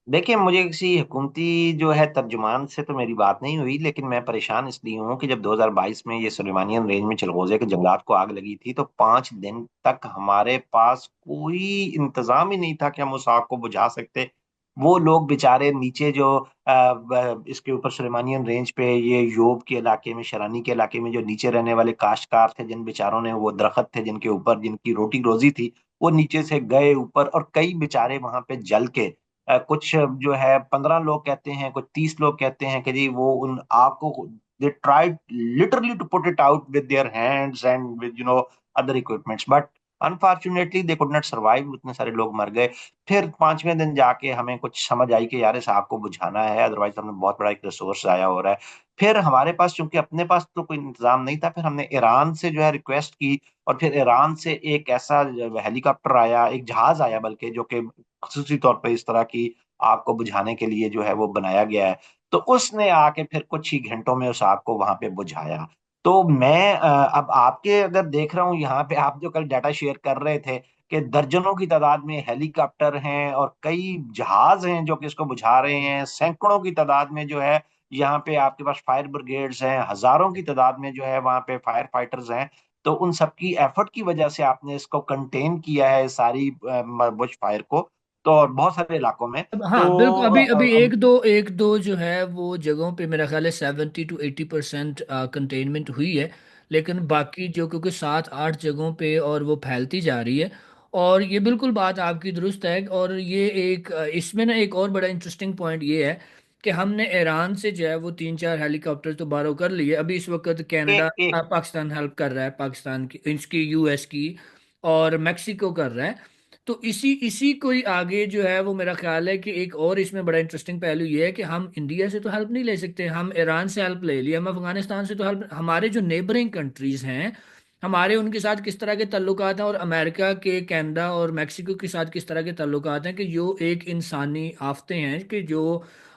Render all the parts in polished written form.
देखिए, मुझे किसी हुकूमती जो है तर्जुमान से तो मेरी बात नहीं हुई, लेकिन मैं परेशान इसलिए हूँ कि जब 2022 में ये सुलेमानियन रेंज में चिलगोजे के जंगलात को आग लगी थी, तो 5 दिन तक हमारे पास कोई इंतजाम ही नहीं था कि हम उस आग को बुझा सकते। वो लोग बेचारे नीचे जो इसके ऊपर सुलेमानियन रेंज पे, ये योब के इलाके में, शरानी के इलाके में जो नीचे रहने वाले काश्तकार थे, जिन बेचारों ने वो दरख्त थे जिनके ऊपर जिनकी रोटी रोजी थी, वो नीचे से गए ऊपर, और कई बेचारे वहां पे जल के कुछ जो है 15 लोग कहते हैं, कुछ 30 लोग कहते हैं कि जी वो उन आग को, they tried literally to put it out with their hands and with other equipments, but unfortunately they could not survive. उतने सारे लोग मर गए। फिर 5वें दिन जाके हमें कुछ समझ आई कि यार इस आग को बुझाना है, अदरवाइज हमें बहुत बड़ा एक रिसोर्स आया हो रहा है। फिर हमारे पास, चूंकि अपने पास तो कोई इंतजाम नहीं था, फिर हमने ईरान से जो है रिक्वेस्ट की, और फिर ईरान से एक ऐसा हेलीकॉप्टर आया, एक जहाज आया बल्कि, जो कि खसूसी तौर पे इस तरह की आग को बुझाने के लिए जो है वो बनाया गया है। तो उसने आके फिर कुछ ही घंटों में उस आग को वहां पे बुझाया। तो मैं अब आपके अगर देख रहा हूँ यहाँ पे, आप जो कल डाटा शेयर कर रहे थे कि दर्जनों की तादाद में हेलीकॉप्टर हैं और कई जहाज हैं जो कि इसको बुझा रहे हैं, सैकड़ों की तादाद में जो है यहाँ पे आपके पास फायर ब्रिगेड्स हैं, हजारों की तादाद में जो है वहां पे फायर फाइटर्स हैं। तो उन सबकी एफर्ट की वजह से आपने इसको कंटेन किया है, सारी बुश फायर को, तो और बहुत सारे इलाकों में। तो हाँ बिल्कुल, अभी अभी अब एक दो जो है वो जगहों पे मेरा ख्याल है 70 to 80% कंटेनमेंट हुई है। लेकिन बाकी जो, क्योंकि 7 8 जगहों पे और वो फैलती जा रही है। और ये बिल्कुल बात आपकी दुरुस्त है। और ये एक इसमें ना एक और बड़ा इंटरेस्टिंग पॉइंट ये है कि हमने ईरान से जो है वो 3 4 हेलीकॉप्टर तो बारो कर लिए। अभी इस वक्त कनाडा, एक एक पाकिस्तान हेल्प कर रहा है, पाकिस्तान की, इसकी, यूएस की, और मेक्सिको कर रहा है। तो इसी इसी को ही आगे जो है वो मेरा ख्याल है कि एक और इसमें बड़ा इंटरेस्टिंग पहलू ये है कि हम इंडिया से तो हेल्प नहीं ले सकते, हम ईरान से हेल्प ले लिया, हम अफगानिस्तान से तो हेल्प, हमारे जो नेबरिंग कंट्रीज हैं हमारे, उनके साथ किस तरह के ताल्लुकात हैं, और अमेरिका के, कनाडा और मेक्सिको के साथ किस तरह के ताल्लुकात हैं, कि जो एक इंसानी आफतें हैं, कि जो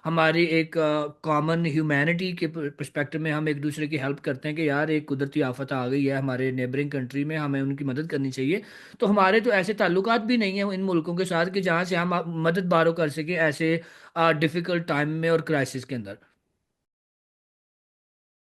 हमारी एक कॉमन ह्यूमैनिटी के पर्सपेक्टिव में हम एक दूसरे की हेल्प करते हैं कि यार एक कुदरती आफत आ गई है हमारे नेबरिंग कंट्री में, हमें उनकी मदद करनी चाहिए। तो हमारे तो ऐसे ताल्लुकात भी नहीं है इन मुल्कों के साथ कि जहाँ से हम मदद बारो कर सके ऐसे डिफिकल्ट टाइम में और क्राइसिस के अंदर।